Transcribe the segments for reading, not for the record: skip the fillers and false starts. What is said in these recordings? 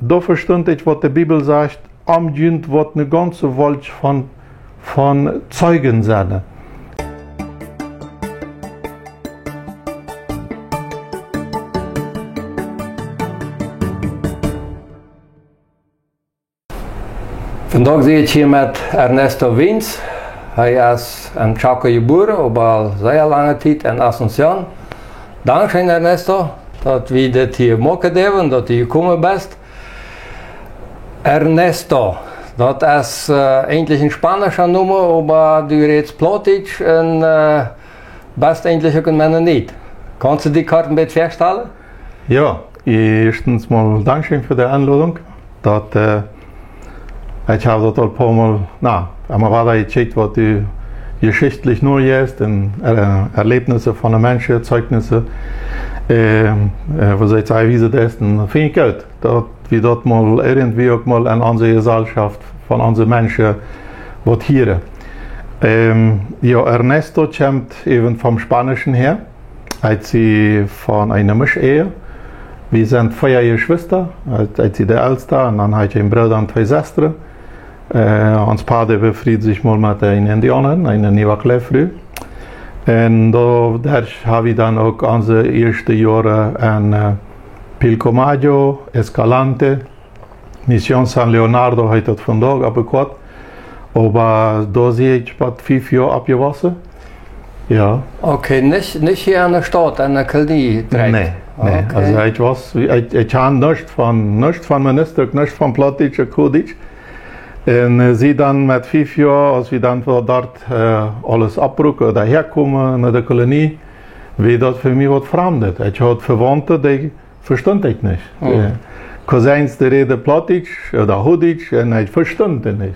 da verstand ich, was die Bibel sagt, am Jünd wird eine ganze Welt von Zeugen sein. Vandaag zie ik hier met Ernesto Wiens. Hij is in Chaco geboren, op al zeer lange tijd in Asunción. Dankzij Ernesto dat we dit hier mogen hebben, dat je gekomen bent. Ernesto, dat is eigentlich een Spanische nummer, maar du redest Plattdeutsch en best eigentlich ook een Mennonit. Kannst du die Karte een beetje verstellen? Ja, erstens mal Dankeschön für die Einladung. Ich habe dort ein paar Mal, einmal war da gecheckt, was du geschichtlich nur jetzt, Erlebnisse von den Menschen, Zeugnisse, was ich sage, wie sie das, dann finde ich gut, dass wir dort mal irgendwie auch mal an unsere Gesellschaft von unseren Menschen was hören. Ja, Ernesto kommt eben vom Spanischen her, als sie von einer Mischehe. Wir sind 4 Geschwister, als sie der Älteste, und dann habe ich einen Bruder und 2 Schwestern. Ons vader befriedde zich mal met een Indianer, een nieuwe früh. En daar hebben we dan ook onze eerste jaren in Pilcomayo, Escalante, Mission San Leonardo heet dat vandaag abgekort. Maar daar zie ik wat 5 jaar abgewassen. Ja. Okay, nicht hier in der Stadt, in der Kolonie direkt? Nee, nee. Okay. Also ich habe nichts von Minister, nichts von Plattdeutsch, Kurdisch. En sie dann mit 5 Jahren, als wir dann von dort alles abbruchen, daherkommen nach der Kolonie, wie das für mich was Fremdes. Ich hatte Verwandte, die verstand ich nicht. Cousins, die reden Plattdeutsch oder Hochdeutsch, und ich verstand das nicht.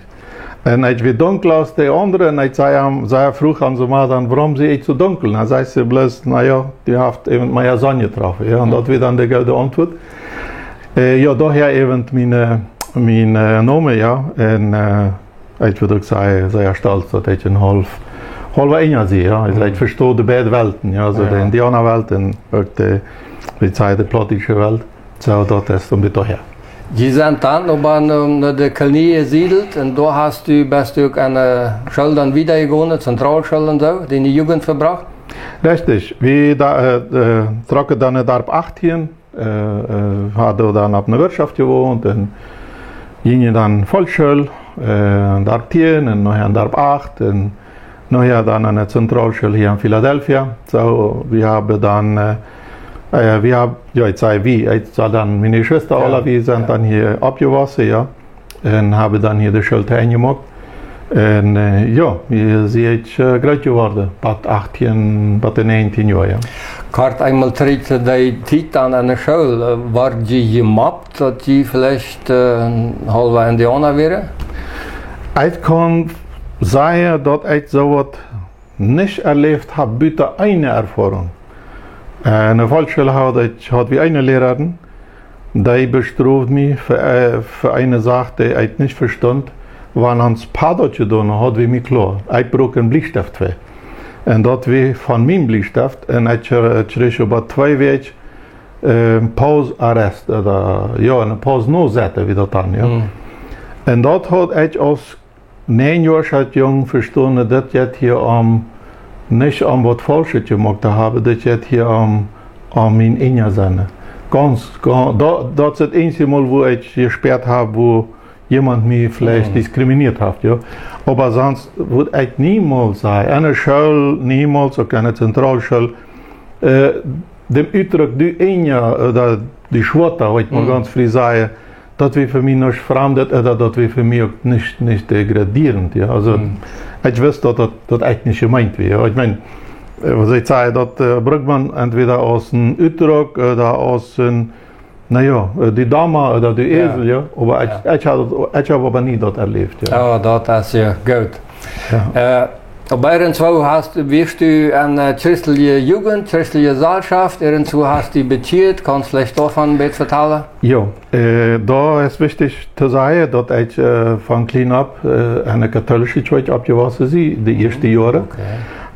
Und ich wie dunkel als die anderen, und ich zei vroeg aan ze maar dan, waarom zie ik zo dunkel? Dan zei ze bloß, naja, die heeft even meine Sonne getroffen. Ja, und das wird dann die gute Antwort. Ja, daher eben mijn Name, ja, en ich würde auch sagen, sehr stolz, dass ich ein halber Enger sehe, ja. Ich verstehe die beiden Welten, ja, also die Indianerwelt und auch die plattdeutsche Welt, so das ist um die daher. Die sind dann in der Kolonie gesiedelt und da bist du auch an der Schule dann wieder gegangen, Zentralschule und so, die in die Jugend verbracht? Richtig, wir trocken dann ab 18, hadden dann auf einer Wirtschaft gewohnt und gingen dann Volksschule, darb 10 und nachher darb 8 und nachher dann an der Zentralschule hier in Philadelphia. So, wir haben dann, ich sage dann meine Schwester alle, wir sind dann hier abgewassen, ja, und haben dann hier die Schule eingemacht. Und ja, wir sind jetzt groß geworden, bei 18, bei 19 Jahren. Ja. Kart einmal tritt die Zeit an der Schule, war die gemobbt, dass die vielleicht halber Indianer wäre? Ich kann sagen, dass ich sowas nicht erlebt habe, bitte eine Erfahrung. In der Volksschule hatte wir eine Lehrerin, die bestraft mich für eine Sache, die ich nicht verstand. Wenn uns Padot getan hat, wie mir klar, ich brauche einen Bleistift für. Und dat we van mijn Bleistift, en ik kreeg op 2 weken pausarrest, ja, een pauze nozetten, wie dat dan, ja. En dat had ik als 9 jaar jong verstaan, dat je het hier niet wat Falsches gemaakt hebben, dat je het hier mijn Inja zijn. Dat is het enige Mal, wo ik gesperrt habe, wo jemand mich vielleicht diskriminiert hat, ja. Aber sonst würde ich niemals sagen, eine Schule, niemals, auch eine Zentralschule, dem Ausdruck, die Enya oder die Schwota, heute mal ganz früh sagen, das wäre für mich nicht fremd, oder das wäre für mich auch nicht degradierend, ja. Also, ich wüsste, dass das eigentlich nicht gemeint wäre, ja. Ich meine, was ich sage, das bringt man entweder aus einem Ausdruck oder aus einem, naja, die Dame oder die Esel, ja. Aber ich habe aber nie das erlebt. Ja. Oh, das ist ja gut. Ja. Bei irgendwo wirst du eine christliche Jugend, christliche Gesellschaft, irgendwo hast du beziert, kannst du vielleicht davon ein bisschen vertellen? Ja, da ist wichtig zu sagen, dass ich von klein ab eine katholische Kirche abgewachsen bin, die ersten Jahre.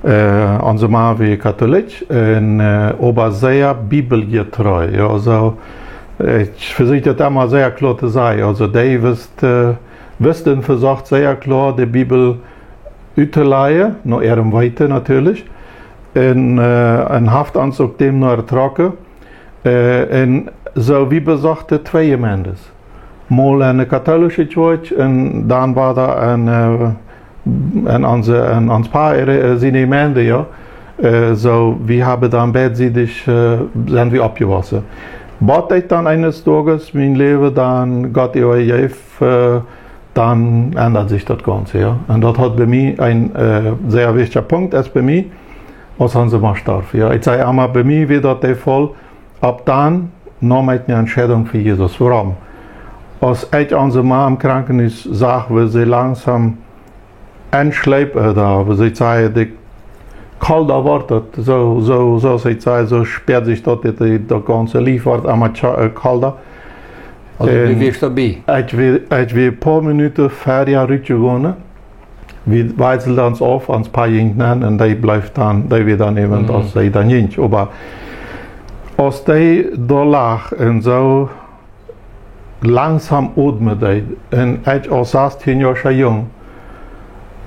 Okay. Unsere Mama war katholisch, aber sehr bibelgetreu. Ja, also, Ich versuche das immer sehr klar zu sagen. Also, die wüssten versagt sehr klar, die Bibel uitzuleihen, nach ihrem Weite natürlich. En een haftanzug dem naar trokken. En zo wie besagte twee gemeentes. Mal eine katholische Church en dan war da ons paar seine Gemeinde, ja. So, wir haben dann beidseitig sind wir abgewassen. Bat ich dann eines Tages mein Leben, dann Gott ihr dann ändert sich das Ganze, ja. Und das hat bei mir ein sehr wichtiger Punkt, ist bei mir, als Hanse Maßstab. Ja. Ich sage immer, bei mir wird das der Fall, ab dann nahm ich eine Entscheidung für Jesus. Warum? Als ich unsere Mama im Krankenhaus sah, wie sie langsam entschleipen da, wie sie sagen, die kalt erwartet, so sie sagen, so sperrt sich dort das ganze Liefert einmal kalter. Also wie wirst du dabei? Ich will ein paar Minuten vorher rübergehen. Wir wechseln uns auf ans paar Jüngern und die bleibt dann, die wird dann eben, als sie dann nicht. Aber als die da lag und so langsam atmet, und ich als 16 Jahre jung,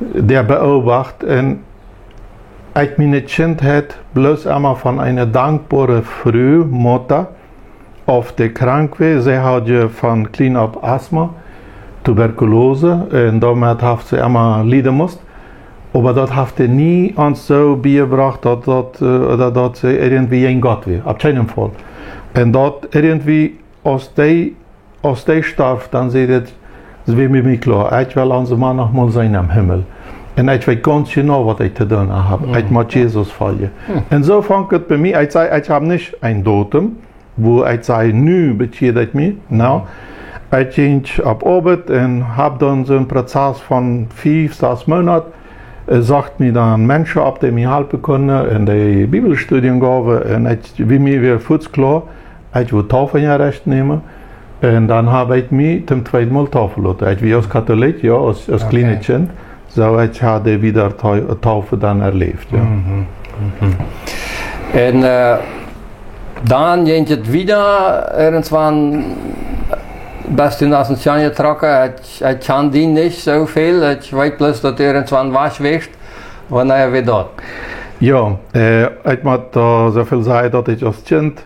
der beobachtet, und ich meine Kindheit bloß einmal von einer dankbaren Frühmutter auf der krank war. Sie hatte von klein auf Asthma, Tuberkulose, und damit hat sie immer leiden müssen. Aber das hat sie nie uns so beigebracht, dass sie irgendwie ein Gott war. Auf keinen Fall. Und dort irgendwie, als die starb, dann sagt es, das wird mir klar, ich will unser Mann noch mal sein am Himmel. Und ich weiß ganz genau, was ich zu tun habe. Ich muss Jesus folgen. Und so fängt es bei mir, ich sage, ich habe nicht ein Datum, wo ich sage, nu beschädigt ich mich. No. Ich ging ab Arbeit und habe dann so einen Prozess von 5, 6 Monaten. Sagt mir dann Menschen ab, die mir helfen können, in die Bibelstudien gehen. Und wie mir wieder kurz klar, ich will Taufe in Recht nehmen. Und dann habe ich mich zum zweiten Mal taufen lassen. Ich bin als Katholik, ja, als kleines Kind. So, ich habe wieder Taufe dann erlebt. Ja. Und dann ging es wieder irgendwann, bis du nach Ascension getrokken. Ich kann die nicht so viel. Ich weiß bloß, dass du irgendwann was wächst. Wann er wieder dort? Ja, ich muss da so viel sagen, dass ich als Kind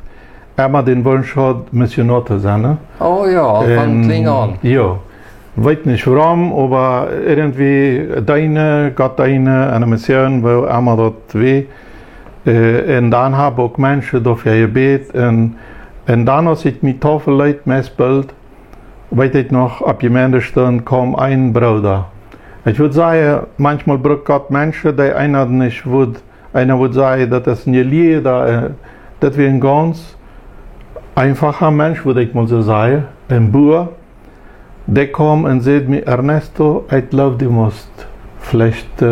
immer den Wunsch hatte, Missionar zu sein. Oh ja, von klein an. Ja. Ich weiß nicht warum, aber irgendwie Gott eine Mission, wo immer das weh. Und dann habe ich auch Menschen dafür gebeten. Und dann, als ich mit Tafelleute messbild, weiß ich noch, ab Gemeindestunde kam ein Bruder. Ich würde sagen, manchmal braucht Gott Menschen, die einer nicht würde. Einer würde sagen, das ist ein Lied, das wäre ein ganz einfacher Mensch, würde ich mal so sagen, ein Bauer. Der kam und sagt mir, Ernesto, ich glaube, du musst vielleicht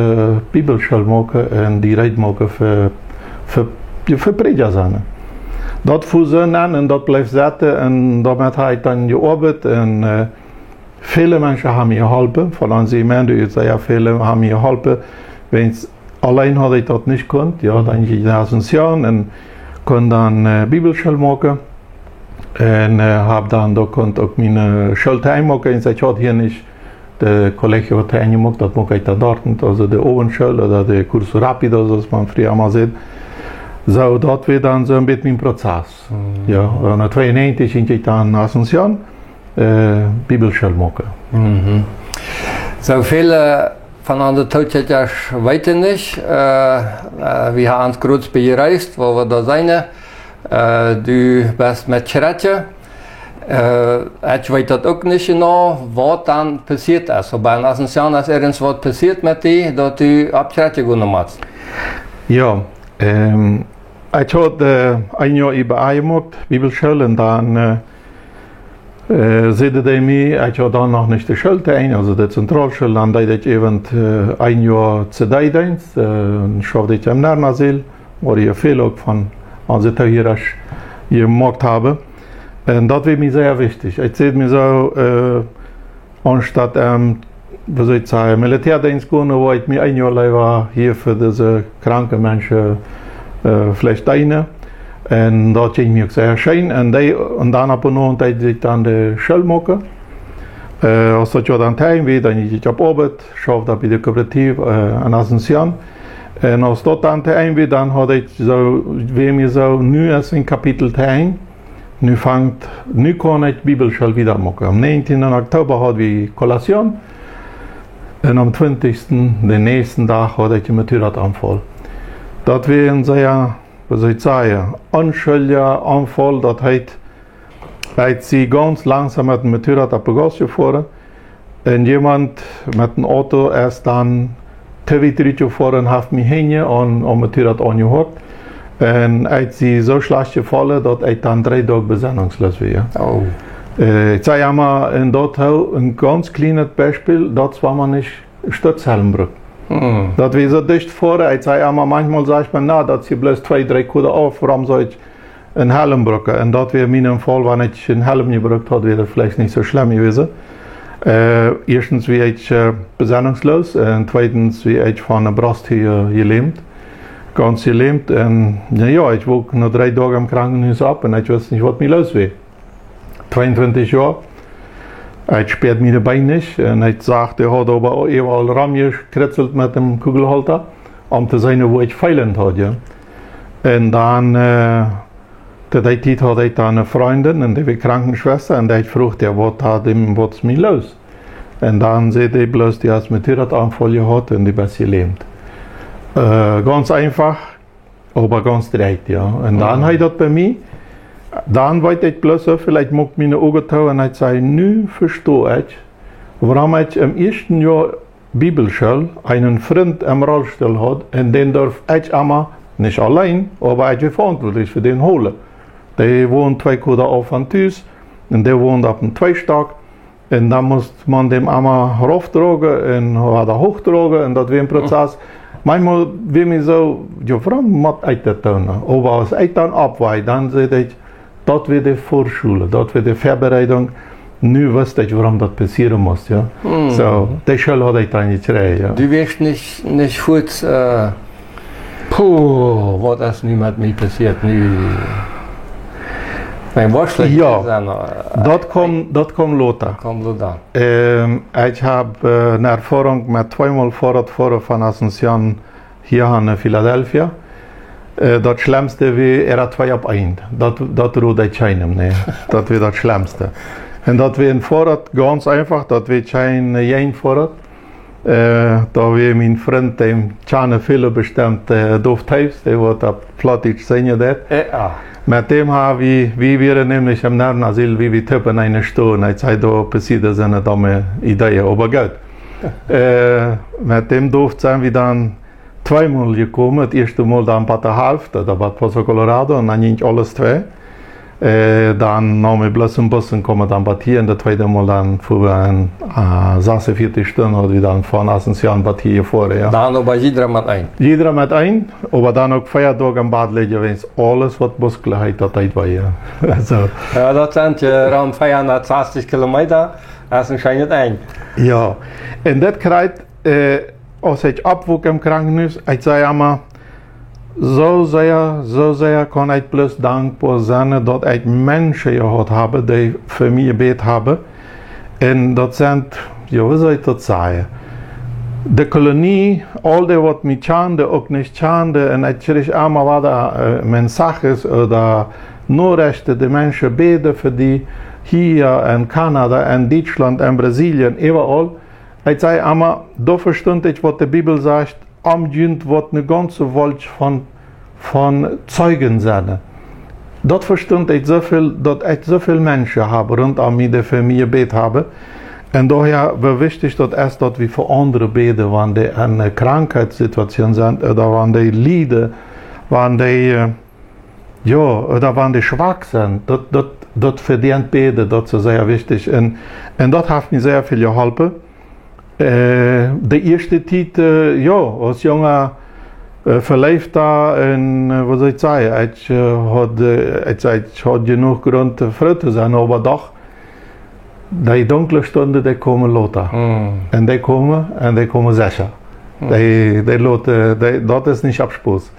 Bibelschule machen und die Rede machen für Prediger sein. Dat fuhr an und dat bleibt zitten und damit habe ich dann gearbeitet und viele Menschen haben mir geholfen, von uns Gemeinde, sehr viele haben mir geholfen. Allein hatte ich das nicht gekonnt, ja, dann ging ich nach Ascension und konnte dann Bibelschule machen. Und habe dann da auch meine Schule einmachen. Ich hatte hier nicht der Kollege hat eingemacht, das mache ich da dort, also der Obenschule oder der Curso Rapido, was man früher mal sieht. So, dat war dann so ein bisschen mein Prozess. Ja, und 1992 ging ich dann nach Ascension Bibelschule machen. So viele von unseren Todschädern weiter nicht. Wir haben uns kurz bereist, wo wir da sind. Du bist mit Schrettje. Ich weiß das auch nicht genau, was dann passiert ist. Aber in Ascension ist irgendwas passiert mit dir, dass du ab Schrettje genommen hast. Ja, ich hatte ein Jahr gemacht, Bibelschule, und dann sagte mir, ich hatte dann noch nicht die Schule ein, also die Zentralschule, dann hatte ich eben ein Jahr CD-Dienst, schaffte ich im Lernasyl, wo ich viel auch von unseren Theorien gemacht habe. Und das war mir sehr wichtig. Ich sehe mir so, anstatt wie soll ich sagen, Militärdienst gehen, wo ich mir ein Jahr lang war, hier für diese kranken Menschen vielleicht eine. En dat ging me ook zeer schijn. En dan op een moment deed ik dan de school maken. Als dat je dan tijd weet, dan je op arbeid, schaf dat bij de coöperatief in Asunción. En als dat dan tijd weet, dan had ik zo, weer me zo, nu is een kapitel tijd. Nu kan ik Bibelschool wieder maken. Am 19. oktober hadden we collation. En am 20. de nächsten dag had ik een matuurdaanval. Dat weer een zeer, wat zou ik zeggen, onschuldiger aanval. Dat heet, sie ganz langsam met een matuurdaad op de gas gefahren. En iemand met een auto is dan 2 3 gefahren, heeft me heen en matuurdaad aangehoord. En als sie zo slecht gevallen dat ik dan 3 dagen bezendingsloos weer. Oh. Ik zei maar in dat een ganz kleines Beispiel, dat war man nicht Stützhelmbrück. Dat we zo dicht voor, ik zei maar manchmal zeg ik na dat sie bloß 2 3 Kunden auf, waarom zou ik een Helm brücken? En dat weer in Fall, wanneer ik een Helm gebrückt had, wäre vielleicht nicht so schlimm gewesen. Erstens wie ich bezendingsloos en zweitens wie ich van de Brust hier gelähmt. Ganz gelähmt en ja, ich woog noch 3 Tage im Krankenhaus ab und ich wusste nicht, was mir los war. 22 Jahre. Ich spürt mir de Bein nicht und ich sagte, er hat aber überall rumgekritzelt mit dem Kugelhalter, um zu sehen, wo ich feilend hatte. Ja. Und dann, der Zeit hatte ich dann eine Freundin, und die war Krankenschwester, und ich fragte, was ist mir los? Und dann sagte ich bloß, die hat mit Motorradanfall gehabt und die ist gelähmt. Ganz einfach, aber ganz direkt, ja. Und dann hat das bei mir, dann weiß ich bloß so, vielleicht mag meine Augen tun und ich sage, nu verstehe ich, warum ich im ersten Jahr Bibelschule einen Freund im Rollstuhl hat und den darf ich immer, nicht allein, aber ich bin verantwortlich für den holen. Der wohnt 2 Kunden auf von Tüß und der wohnt auf dem 2-Stock und dann muss man dem einmal rauftragen und oder hochtragen und das wäre ein Prozess. Manchmal will mir so, ja, warum muss ich das tun? Aber als ich dann abweiche, dann sehe ich, das wird die Vorschule, das wird die Vorbereitung. Nu wusste ich, warum das passieren muss. Ja. So, die Schule hatte ich dann nicht rein. Ja. Du wirst nicht kurz, was ist nu mit mir passiert? Mijn worstelen ja, dat komt later. Ich habe eine Erfahrung mit 2-mal Fahrradfahren von Asunción hier in Philadelphia. Das Schlimmste war 2 op 1. Dat ruht ich keinem. Nee. Das war das Schlimmste. Und das war ein Fahrrad ganz einfach, das war kein Fahrrad. Da war mein Freund, dem keine viele bestimmt Dufthaus, der wird auf Plattdeutsch sehen. Mit dem haben wir nämlich im Nervenasyl, wie wir Typen eine Stunde, ich sage, da passiert das eine dumme Idee, aber gut. Mit dem Duft sind wir dann 2-mal gekommen, das erste Mal dann bei der Hälfte, da war Paso Colorado und dann ging alles 2. Dann nahm ich bloß ein Bus und komme dann bei hier und das zweite Mal dann für 46 Stunden oder dann von Asunción bei hier vor. Ja. Dann aber jeder mit ein. Jeder mit ein, aber dann auch 4 Tage im Bad liegen, wenn es alles was Muskeln hat, das war ja. Also. Ja, das sind rund 460 Kilometer, das ist anscheinend ein. Ja, und das kriegt, als ich abwog im Krankenhaus, ich sage immer, so sehr kann ich bloß dankbar sein, dass ich Menschen gehabt habe, die für mich gebetet haben. Und das sind, ja, wie soll ich das sagen? Die Kolonie, all die, was mich kannte, auch nicht kannte, und ich kriege einmal, was da Mensages oder Nachrichten, die Menschen beten für die hier in Kanada, in Deutschland, in Brasilien, überall. Ich sage einmal, da verstehe ich, was die Bibel sagt, am Jünd wird eine ganze Welt von Zeugen sein. Das verstehe ich so viel, dass ich so viele Menschen habe rund um mich, die für mich gebetet haben. Und daher war wichtig, dass wir für andere beten, wenn die in einer Krankheitssituation sind oder wenn die leiden, wenn die, ja, oder wenn die schwach sind. Das verdient beten, das ist sehr wichtig. Und das hat mir sehr viel geholfen. Die erste Zeit, ja, als junger Verleifter, was soll ich sagen, ich hatte genug Grund, froh zu sein, aber doch, die dunkle Stunden, die kommen lauter. Und die kommen sicher. Das ist nicht Abspuss.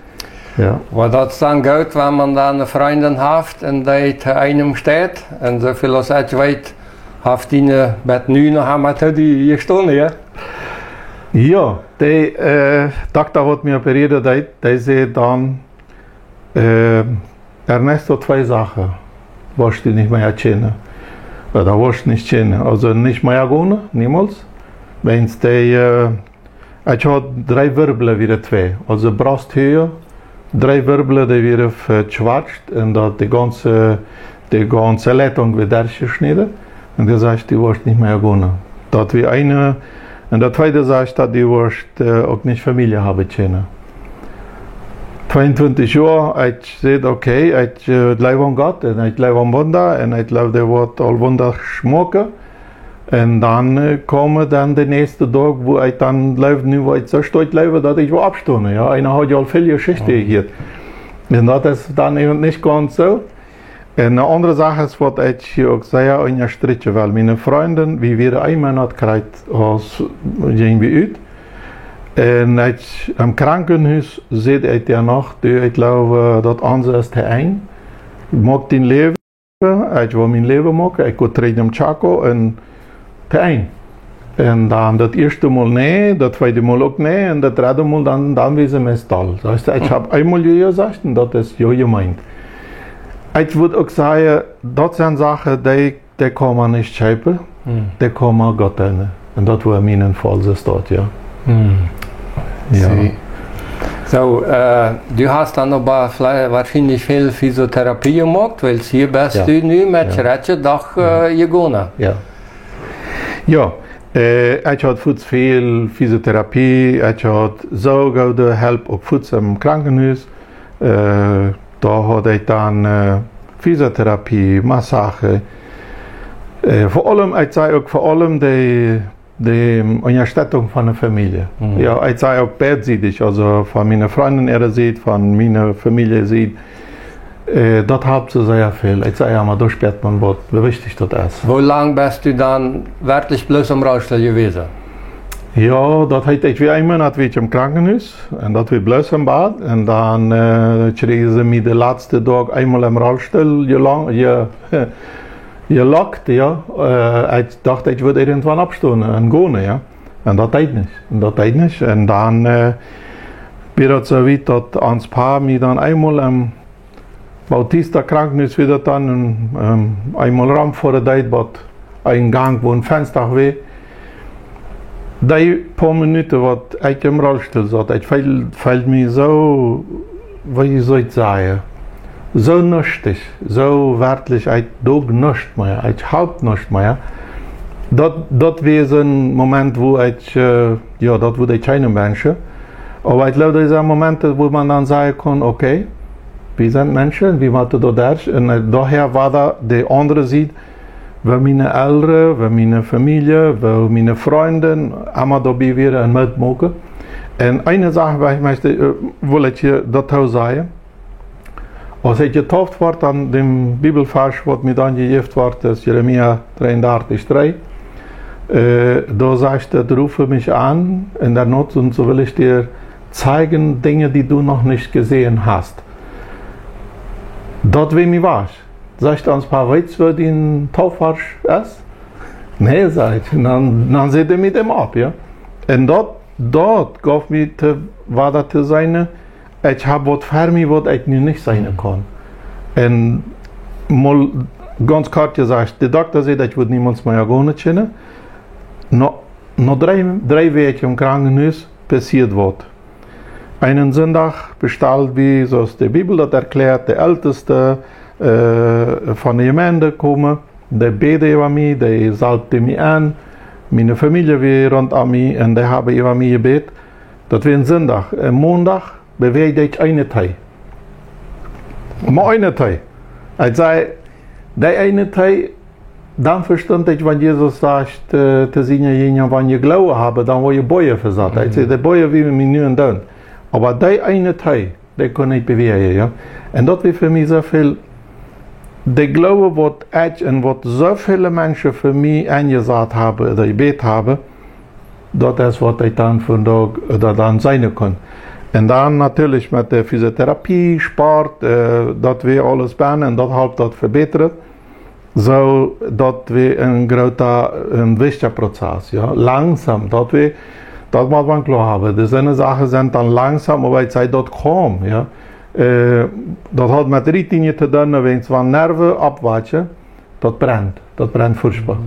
Ja. Maar dat is dan goed, wenn man dan een vrienden heeft en die te einem steht. En zoveel als ik weet, heeft die met nu nog aan die hier stonden, ja? Ja, die dokter wat mir operiert hat, die zei dann, Ernesto, zwei Sachen, was du nicht mehr kennen. Oder was nicht kennen. Also nicht mehr gehen, niemals. Wenn es die, ich hatte 3 Wirbel wieder 2. Also Brusthöhe, 3 Wirbel, die wieder verschwatzt und dat die ganze Leitung wieder geschnitten. Und die sagt, die wirst nicht mehr gehen. Dat wie eine, und der zweite sagt, dass die wirst auch nicht Familie haben können. 22 Jahre, ich zei, okay, ich glaube an Gott, und ich glaube an Wunder, und ich glaube, der wird all Wunder schmecken. Und dann kommt dann der nächste Tag, wo ich dann glaube, nu wo ich so stolz lebe, dass ich will abstunden. Ja, einer hat ja all viel Geschichte hier. Und das ist dann eben nicht ganz so. Und eine andere Sache ist, was ich hier auch sehr unterstreiche, weil meine Freundin, wie wir einmal hat gekriegt, aus irgendwie ut. Und ich am Krankenhaus sehe ich ja noch, ich glaube, das andere ist der ein. Ich mag den Leben, ich will mein Leben machen, ich gehe trainen im Chaco und der ein. Und dann das erste Mal nee, das zweite Mal auch nee, und das dritte Mal dann wie sie mir toll. Das heißt, ich habe einmal ja gesagt und das ist ja gemeint. Ich würde auch sagen, das sind Sachen, die kann man nicht schreiben, die kann man Gott nennen. Und das war mein Fall, das dort, ja. Ja. So, du hast dann noch wahrscheinlich viel Physiotherapie gemacht, weil hier bist du nu mit Retje Dag gegangen. Ja. Ja, ich hatte viel Physiotherapie, ich hatte so gute Hilfe auf Fuß im Krankenhaus. Da hatte ich dann Physiotherapie, Massage. Vor allem, ich sage auch vor allem die Unterstützung von der Familie. Ja, ich sage auch beidseitig, also von meiner Freundin er sieht, von meiner Familie sieht. Das hat so sehr viel. Ich sage ja mal, da spürt man, wie wichtig das ist. Wie lange bist du dann wirklich bloß im Rollstuhl gewesen? Ja, das hat ich wie ein Monat wie ich im Krankenhaus und das wie bloß im Bad. Und dann kriegen sie mich den letzten Tag einmal im Rollstuhl gelockt, ja. Ich dachte, ich würde irgendwann abstehen und gehen, ja. Und das geht nicht. Und dann wird es so weit, dass ans Paar mich dann einmal im Bautista Krankenhaus wieder dann einmal ran vor der Zeit, ein Gang, wo ein Fenster war. Die paar Minuten, was ich im Rollstuhl saß, ich fällt mir so, wie soll ich sagen, so nüchtig, so wörtlich, ich tue nichts mehr, ich halte nichts mehr. Das war so ein Moment, wo ich, ja, das würde ich keinen Menschen. Aber ich glaube, das sind Momente, wo man dann sagen kann, okay, wir sind Menschen, wir machen das. Und daher war da die andere Seite, weil meine Eltern, weil meine Familie, weil meine Freunde immer dabei wären und mitmachen. Und eine Sache, will ich hier dazu sagen. Als ich getauft wurde an dem Bibelvers, was mir dann gegeben wurde, ist Jeremia 33,3. Da sagt er, rufe mich an in der Not und so will ich dir zeigen Dinge, die du noch nicht gesehen hast. Dort wie mir war. Sagt uns ein paar weißt du, wie ein Taufvers ist? Nee, sagt dann seht ihr mit ihm ab, ja. Und dort gab mir, war das zu sein, ich habe was für mich, was ich nicht sein kann. Und mal ganz klar gesagt, der Doktor sagt, ich würde niemals mehr gehen können. Noch 3 Wochen im Krankenhaus passiert was. Einen Sonntag bestellt, wie so die Bibel das erklärt, der Älteste von der Gemeinde kommen, der betet über mich, der salbte mich an, meine Familie war rund an mich und die haben über mich gebetet. Das war ein Sonntag. Am Montag bewegte ich eine Teil. Nur eine Teil. Ich sage, der eine Teil, dann verstand ich, wenn Jesus sagt, dass ich wenn ich Glauben habe, dann will ich Bäuer versatt. Ich sage, die Bäuer will mich nur und dann. Aber der eine Teil, der kann ich bewegen, ja. Und das war für mich so viel, der Glaube, was ich und was so viele Menschen für mich eingesagt haben oder gebeten haben, das ist, was ich dann von da oder dann sein kann. En dan natuurlijk met de fysiotherapie, sport, dat we alles bijna en dat helpt dat verbeteren. Zodat we een groter wisselproces, ja, langzaam, dat moet man klar hebben. De zijn zaken zijn dan langzaam, maar wij zijn dat kom, ja. Dat had met ritme te doen, wens van nerven opwaartje, dat brennt furchtbaar.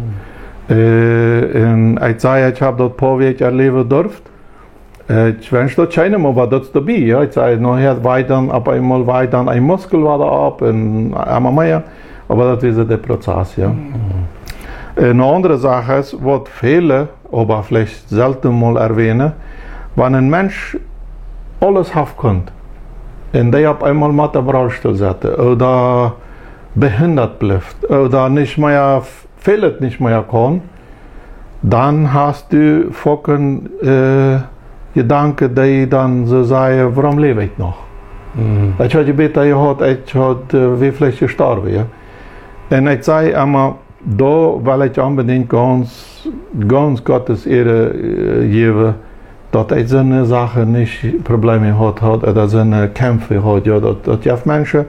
En ik zei, ik heb dat paar weken erleven durft. Ich wünsche dat keine mal war das dabei, ja. Ich sage, nachher weiter, auf einmal weiter ein Muskel war da ab und einmal mehr, aber das ist der Prozess, ja. Eine andere Sache ist, was viele, aber vielleicht selten mal erwähnen, wenn ein Mensch alles haben kann, und der auf einmal mit dem Rollstuhl setzt, oder behindert bleibt, oder nicht mehr, vieles nicht mehr kann, dann hast du fucking, gedanken die dan ze zeggen, waarom leef ik nog? Ik had je beter gehad, ik had weer vielleicht gestorven. Ja? En ik zei maar, daar wil ik unbedingt ganz Gottes Ehre geven, dat ik zo'n zaken niet problemen had, oder zo'n Kämpfe had. Ja? Dat je mensen,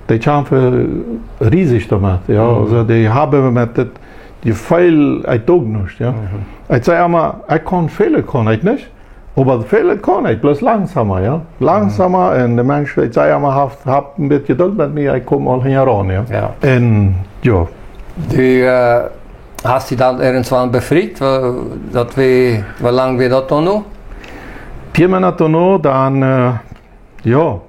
die kämpfen riesig damit. Ja? Also die hebben met het, die veel uit ook niet. Ja? Ik zei maar, ik kan veel, kan ik niet. Aber viel kann ich, bloß langsamer, ja. Langsamer, und der Mensch, ich sage immer, hab ein bisschen Geduld mit mir, ich komme mal heran, ja. Und, ja. Du hast dich dann irgendwann befreit, wie lange wir das noch? 4 Monate noch, dann, ja,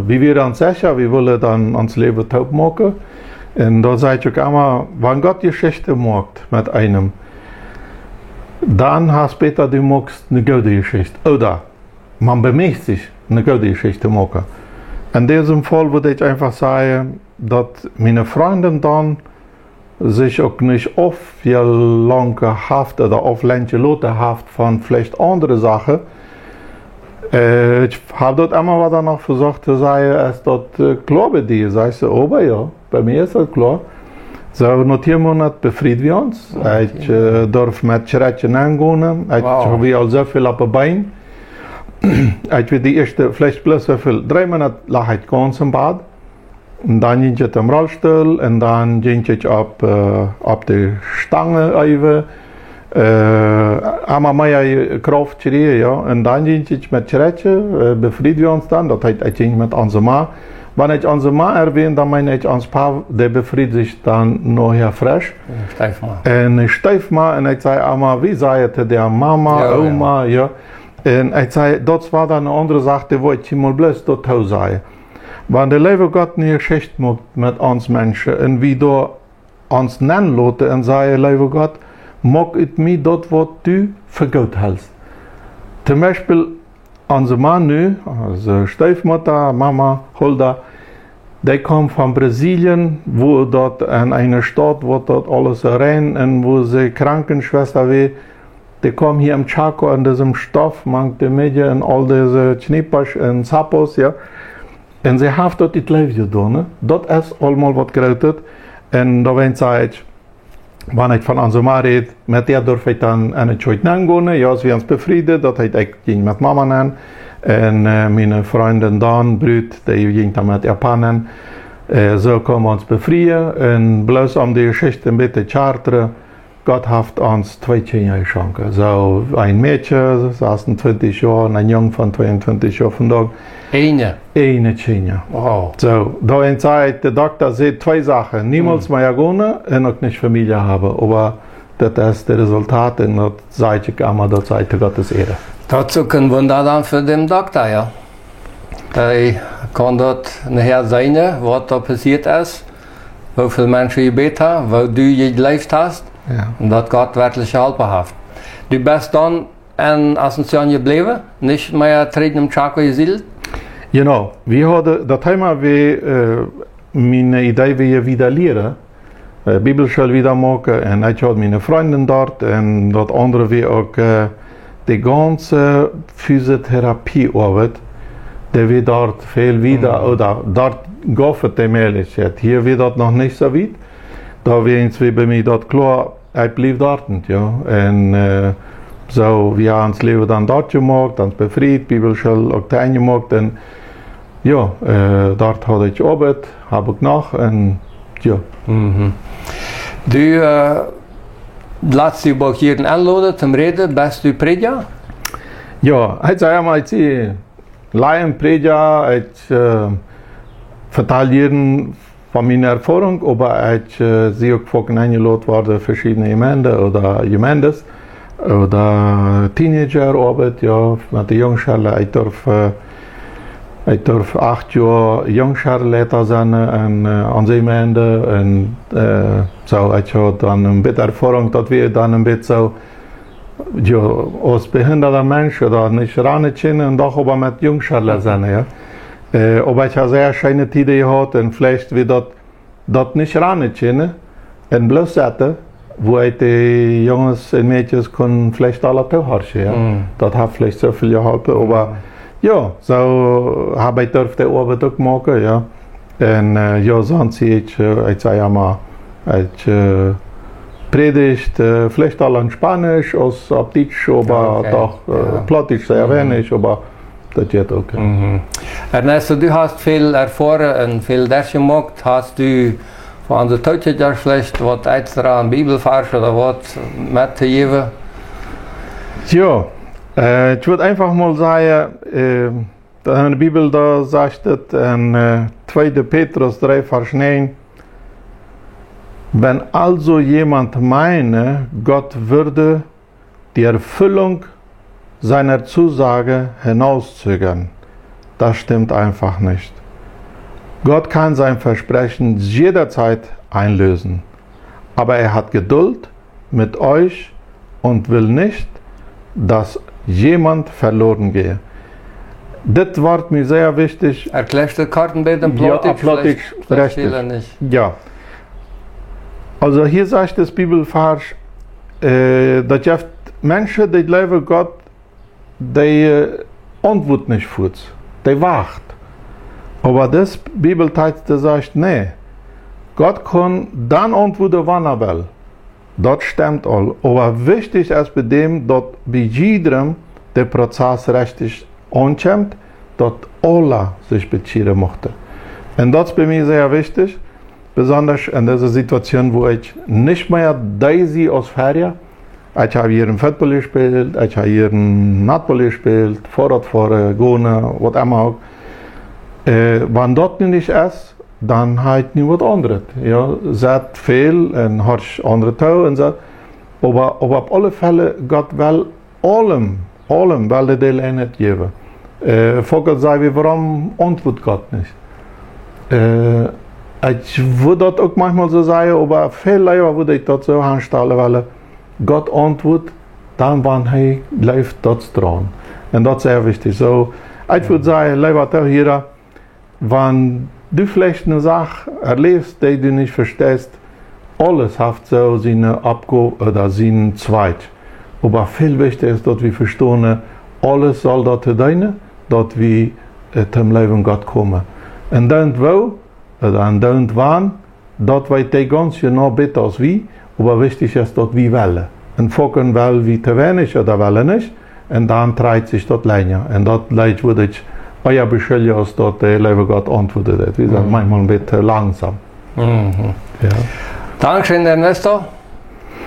wie wir dann sicher, wir wollen dann ans Leben taub machen. Und da sage ich auch immer, wenn Gott Geschichte macht mit einem, dann hast Peter, du magst eine gute Geschichte. Oder man bemüht sich, eine gute Geschichte zu machen. In diesem Fall würde ich einfach sagen, dass meine Freundin dann sich auch nicht oft lange gehaft oder oft länger Leute haft von vielleicht andere Sachen. Ich habe dort immer was danach versucht zu sagen, ist dort klar bei dir. Sagst du, aber ja, bei mir ist das klar. So, na 10 Monate befrieden wir uns. Okay. Ich darf mit Schrettchen angehen. Ich habe al so viel auf den Beinen. Ich will die erste, vielleicht bloß so viel, 3 Monate lag ich ganz im Bad. Und dann ging ich im Rollstuhl und dann ging ich auf die Stange über. Einmal mehr Kraft, ja. Und dann ging ich mit Schrettchen, befrieden wir uns dann. Das heißt, ich ging mit unserem Mann. Wenn ich unsere Mann erwähne, dann meine ich ans Paar, der befriedet sich dann nachher frisch. Und steif mal, und ich sage einmal, wie sagte der Mama, ja, Oma, ja. Und ich sage, das war dann eine andere Sache, wo ich mal bloß dort sage. Wenn der liebe Gott eine Geschichte macht mit uns Menschen, und wie du uns nennen lässt, und sage, liebe Gott, mag ich mir dort, was du für gut hältst. Zum Beispiel, unsere Mann nu, also Stiefmutter, Mama, Hulda, die kommen von Brasilien, wo dort in einer Stadt, wo dort alles rein und wo sie Krankenschwester wie, die kommen hier im Chaco in diesem Stoff, mangt die Medien und all diese Schnippers und Zappos, ja. Und sie haben dort das Leben getan, ne? Das ist allemal was gerettet. Und da wenn ich, wenn ich von unserer Mann rede, mit der darf ich dann eine Zeit gehen, ja, sie uns befriedet, das heißt, ich ging mit Mama an, und meine Freundin dann, Brüd, die ging dann mit Japanen, so können wir uns befreien, und bloß um die Geschichte ein bisschen chartern, Gott hat uns 2 Kinder geschenkt. So ein Mädchen, 26 Jahre, und ein Junge von 22 Jahren von da. Eine Kinder. Wow. So, da in Zeit, der Doktor sieht 2 Sachen. Niemals mehr gehen und auch nicht Familie haben. Aber das ist das Resultat und das sage ich immer, das sagt Gottes Ehre. Dazu ein Wunder dann für den Doktor, ja. Der kann dort nachher sein, was da passiert ist, wie viele Menschen gebeten haben, wo du gelebt hast. Ja. Und dat Gott wirklich geholpen hat. Du bist dann in Asunción geblieben, nicht mehr treten im Chaco gesiedelt? Genau, wir hatten das Thema, wie meine Idee, wie ich wieder lehre, Bibelschule wieder machen, und ich hatte meine Freundin dort, und das andere, wie auch die ganze Physiotherapiearbeit, die wir dort viel wieder, oder dort gehofft, hier wird das noch nicht so weit. Da wären wir bei mir dort klar, ich blieb dort, ja. Und So, wir haben das Leben dann dort gemacht, dann befreit, Bibelschule auch da gemacht. Und ja, dort hatte ich Arbeit, habe ich noch. Und ja. Mhm. Du laatst u ook hier aanladen zum Reden, bist du Prediger? Ja, ich sage mal, ich Laien Prediger, ich verteile von meiner Erfahrung, aber ich sehe auch von eingeladen worden, verschiedene Gemeinden oder Gemeindes oder Teenagerarbeit, ja, mit der Jungschule. Ich darf 8 Jahre Jungschulleiter sein an der Gemeinde und so, ich habe dann ein bisschen Erfahrung, dass wir dann ein bisschen so, ja, als behinderter Mensch oder nicht ranziehen und auch aber mit Jungschule sein, ja. Aber ich habe sehr schöne Zeit gehabt und vielleicht wird das nicht ranziehen und bloß sagen, wo ich die Jungs und Mädchen können vielleicht alle tauschen, ja. Das hat vielleicht so viel geholfen, aber ja, so habe ich die Arbeit auch gemacht, ja. Und ja, sonst ich sage ja mal, ich predigt vielleicht alle in Spanisch, als auf Deutsch, aber okay. doch Plattisch sehr wenig, aber das geht auch. Okay. Mhm. Ernesto, du hast viel erfahren und viel durchgemacht. Hast du von der Teutscher vielleicht was extra an Bibelvers oder was mitzugeben? Ja, ich würde einfach mal sagen, in der Bibel da sagt es in 2. Petrus 3, Vers 9, wenn also jemand meine, Gott würde die Erfüllung seiner Zusage hinauszögern, das stimmt einfach nicht. Gott kann sein Versprechen jederzeit einlösen, aber er hat Geduld mit euch und will nicht, dass jemand verloren gehe. Das war mir sehr wichtig. Erklärst du Kartenbild in Plattisch? Ja, Plattisch, richtig. Ja. Also hier sagt das Bibelvers, dass ja Menschen, die leben Gott, die antworten nicht führt, die wacht. Aber das Bibeltext sagt, nee, Gott kann dann antworten, wann er will. Das stimmt all. Aber wichtig ist bei dem, dass bei jedem der Prozess richtig ankommt, dass alle sich beziehen möchten. Und das ist bei mir sehr wichtig, besonders in dieser Situation, wo ich nicht mehr Daisy aus Ferien, ich habe hier im Football gespielt, ich habe hier im Netball gespielt, Fahrradfahren, Gehen, was immer auch. Wenn das nicht ist, dann halt nicht was anderes. Ja, sagt viel und hat andere Tau und so. Aber auf alle Fälle, Gott will allem will die nicht geben. Vogel sagen, warum antwortet Gott nicht? Ich würde das auch manchmal so sagen, aber viel lieber würde ich das so anstellen, weil Gott antwortet, dann wann er läuft das dran. Und das ist sehr wichtig. So, ich würde sagen, lieber hier, wenn du vielleicht eine Sache erlebst, die du nicht verstehst, alles hat so seine Abgabe oder seinen Zweit. Aber viel wichtiger ist, dass wir verstehen, alles soll dazu dienen, dass wir zum Leben Gott kommen. Und dann wo, oder dann wann, das weiß die ganz genau besser als wir, aber wichtig ist, dass wir wollen. Und gucken, weil wir zu wenig oder wollen nicht, und dann treibt sich das länger. Und das Leid würde ich euer beschuldigen, als dass der Leben Gott antwortet. Wir sagen manchmal ein bisschen langsam. Mhm. Ja. Dankeschön, Ernesto.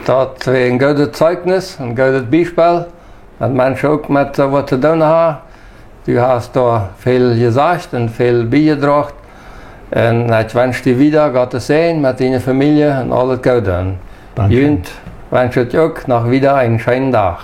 Das war ein gutes Zeugnis, ein gutes Beispiel. Und Menschen auch mit was zu tun haben. Du hast da viel gesagt und viel beigebracht. Und ich wünsche dir wieder Gottes Segen mit deiner Familie und alles Gute. Danke. Und wünsche dir auch noch wieder einen schönen Tag.